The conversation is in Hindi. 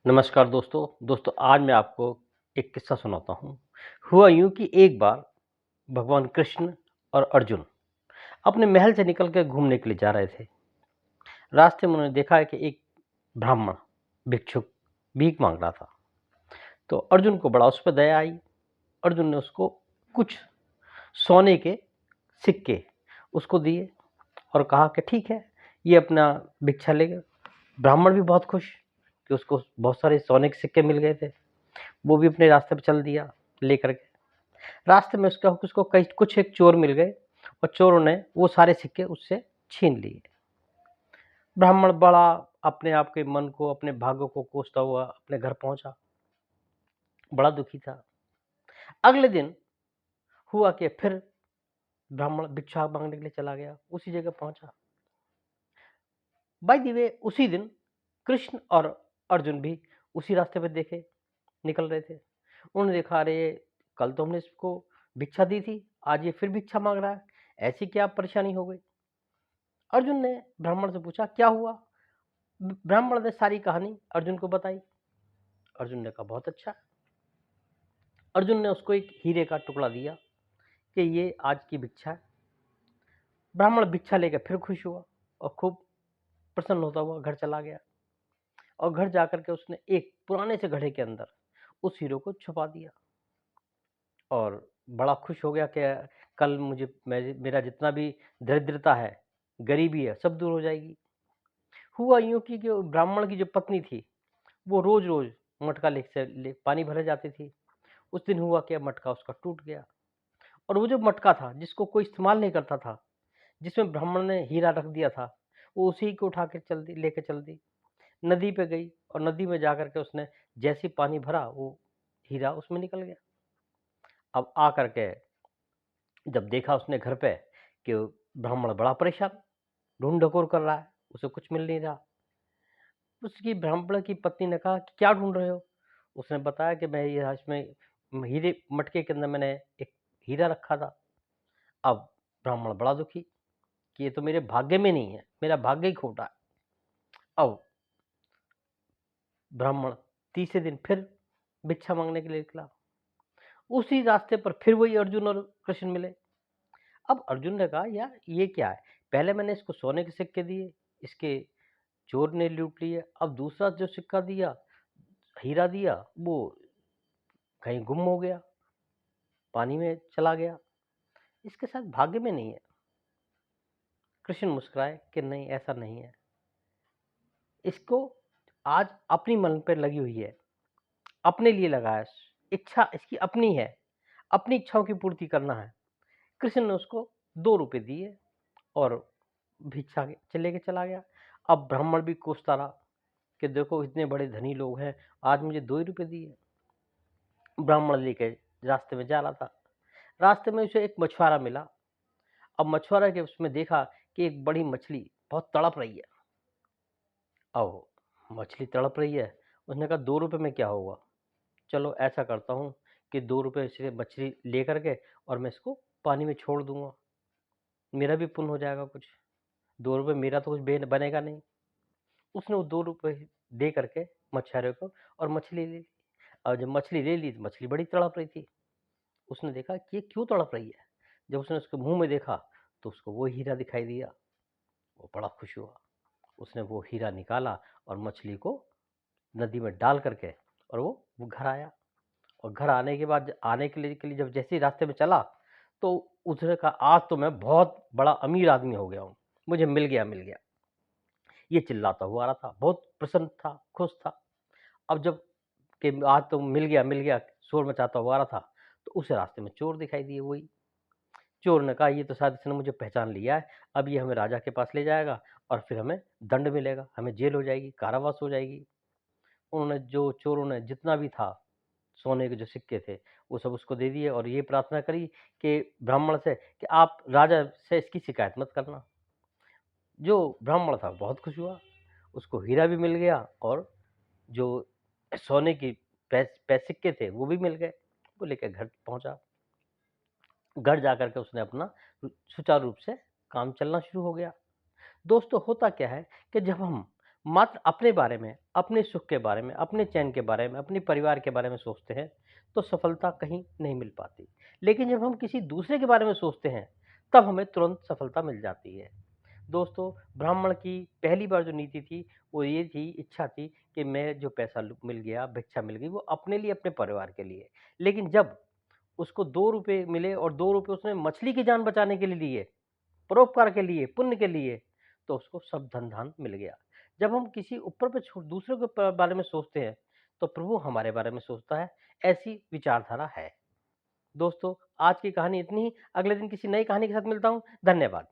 नमस्कार दोस्तों आज मैं आपको एक किस्सा सुनाता हूँ। हुआ यूँ कि एक बार भगवान कृष्ण और अर्जुन अपने महल से निकल कर घूमने के लिए जा रहे थे। रास्ते में उन्होंने देखा है कि एक ब्राह्मण भिक्षुक भीख माँग रहा था। तो अर्जुन को बड़ा उस पर दया आई। अर्जुन ने उसको कुछ सोने के सिक्के उसको दिए और कहा कि ठीक है, ये अपना भिक्षा ले गया। ब्राह्मण भी बहुत खुश कि उसको बहुत सारे सोने के सिक्के मिल गए थे। वो भी अपने रास्ते पे चल दिया लेकर के। रास्ते में उसका उसको कई कुछ एक चोर मिल गए और चोरों ने वो सारे सिक्के उससे छीन लिए। ब्राह्मण बड़ा अपने आप के मन को, अपने भाग्य को कोसता हुआ अपने घर पहुंचा। बड़ा दुखी था। अगले दिन हुआ कि फिर ब्राह्मण भिक्षा मांगने के लिए चला गया, उसी जगह पहुंचा। बाय द वे उसी दिन कृष्ण और अर्जुन भी उसी रास्ते पे देखे निकल रहे थे। उन्होंने देखा, अरे कल तो हमने इसको भिक्षा दी थी, आज ये फिर भिक्षा मांग रहा है, ऐसी क्या परेशानी हो गई। अर्जुन ने ब्राह्मण से पूछा क्या हुआ। ब्राह्मण ने सारी कहानी अर्जुन को बताई। अर्जुन ने कहा बहुत अच्छा। अर्जुन ने उसको एक हीरे का टुकड़ा दिया कि ये आज की भिक्षा है। ब्राह्मण भिक्षा लेकर फिर खुश हुआ और खूब प्रसन्न होता हुआ घर चला गया। और घर जाकर के उसने एक पुराने से घड़े के अंदर उस हीरो को छुपा दिया और बड़ा खुश हो गया कि कल मेरा जितना भी दरिद्रता है, गरीबी है, सब दूर हो जाएगी। हुआ यूं कि जो ब्राह्मण की जो पत्नी थी, वो रोज रोज मटका ले पानी भरे जाती थी। उस दिन हुआ कि मटका उसका टूट गया और वो जो मटका था जिसको कोई इस्तेमाल नहीं करता था, जिसमें ब्राह्मण ने हीरा रख दिया था, वो उसी को उठा के चल दी, लेके चल दी। नदी पे गई और नदी में जाकर के उसने जैसे ही पानी भरा, वो हीरा उसमें निकल गया। अब आ करके जब देखा उसने घर पे कि ब्राह्मण बड़ा परेशान, ढूंढ ढकोर कर रहा है, उसे कुछ मिल नहीं रहा। उसकी ब्राह्मण की पत्नी ने कहा कि क्या ढूंढ रहे हो। उसने बताया कि मैं ये इसमें हीरे मटके के अंदर मैंने एक हीरा रखा था। अब ब्राह्मण बड़ा दुखी कि ये तो मेरे भाग्य में नहीं है, मेरा भाग्य ही खोटा है। अब ब्राह्मण तीसरे दिन फिर भिक्षा मांगने के लिए निकला। उसी रास्ते पर फिर वही अर्जुन और कृष्ण मिले। अब अर्जुन ने कहा यार ये क्या है, पहले मैंने इसको सोने के सिक्के दिए, इसके चोर ने लूट लिए। अब दूसरा जो सिक्का दिया, हीरा दिया, वो कहीं गुम हो गया, पानी में चला गया, इसके साथ भाग्य में नहीं है। कृष्ण मुस्कुराए कि नहीं, ऐसा नहीं है। इसको आज अपनी मन पर लगी हुई है, अपने लिए लगा है, इच्छा इसकी अपनी है, अपनी इच्छाओं की पूर्ति करना है। कृष्ण ने उसको 2 रुपए दिए और भिक्षा चले के चला गया। अब ब्राह्मण भी कोसता रहा कि देखो इतने बड़े धनी लोग हैं, आज मुझे 2 ही रुपए दिए। ब्राह्मण लेके रास्ते में जा रहा था। रास्ते में उसे एक मछुआरा मिला। अब मछुआरा के उसमें देखा कि एक बड़ी मछली बहुत तड़प रही है। अब मछली तड़प रही है, उसने कहा 2 रुपए में क्या होगा, चलो ऐसा करता हूँ कि 2 रुपए से मछली ले करके और मैं इसको पानी में छोड़ दूंगा, मेरा भी पुण्य हो जाएगा कुछ। 2 रुपए मेरा तो कुछ बनेगा नहीं। उसने वो 2 रुपए दे करके मछुआरे को और मछली ले ली। और जब मछली ले ली तो मछली बड़ी तड़प रही थी। उसने देखा कि ये क्यों तड़प रही है। जब उसने उसके मुंह में देखा तो उसको वो हीरा दिखाई दिया। वो बड़ा खुश हुआ। उसने वो हीरा निकाला और मछली को नदी में डाल करके और वो घर आया। और घर आने के बाद आने के लिए जब जैसे ही रास्ते में चला तो उसने कहा आज तो मैं बहुत बड़ा अमीर आदमी हो गया हूँ, मुझे मिल गया। ये चिल्लाता हुआ आ रहा था, बहुत प्रसन्न था, खुश था। अब जब कि आज तो मिल गया, शोर मचाता हुआ आ रहा था, तो उस रास्ते में चोर दिखाई दिए वही। चोर ने कहा ये तो शायद इसने मुझे पहचान लिया है, अब ये हमें राजा के पास ले जाएगा और फिर हमें दंड मिलेगा, हमें जेल हो जाएगी, कारावास हो जाएगी। उन्होंने जो चोरों ने जितना भी था, सोने के जो सिक्के थे, वो सब उसको दे दिए और ये प्रार्थना करी कि ब्राह्मण से कि आप राजा से इसकी शिकायत मत करना। जो ब्राह्मण था बहुत खुश हुआ, उसको हीरा भी मिल गया और जो सोने की सिक्के थे वो भी मिल गए। वो लेकर घर पहुंचा। घर जाकर के उसने अपना सुचारू रूप से काम चलना शुरू हो गया। दोस्तों होता क्या है कि जब हम मात्र अपने बारे में, अपने सुख के बारे में, अपने चैन के बारे में, अपने परिवार के बारे में सोचते हैं, तो सफलता कहीं नहीं मिल पाती। लेकिन जब हम किसी दूसरे के बारे में सोचते हैं, तब हमें तुरंत सफलता मिल जाती है। दोस्तों, ब्राह्मण की पहली बार जो नीति थी, वो ये थी, इच्छा थी कि मैं जो पैसा मिल गया, भिक्षा मिल गई, वो अपने लिए, अपने परिवार के लिए। लेकिन जब उसको 2 रुपए मिले और 2 रुपए उसने मछली की जान बचाने के लिए लिए, परोपकार के लिए, पुण्य के लिए, तो उसको सब धन-धान मिल गया। जब हम किसी ऊपर पे दूसरों के बारे में सोचते हैं, तो प्रभु हमारे बारे में सोचता है, ऐसी विचारधारा है। दोस्तों, आज की कहानी इतनी ही, अगले दिन किसी नई कहानी के साथ मिलता हूँ। धन्यवाद।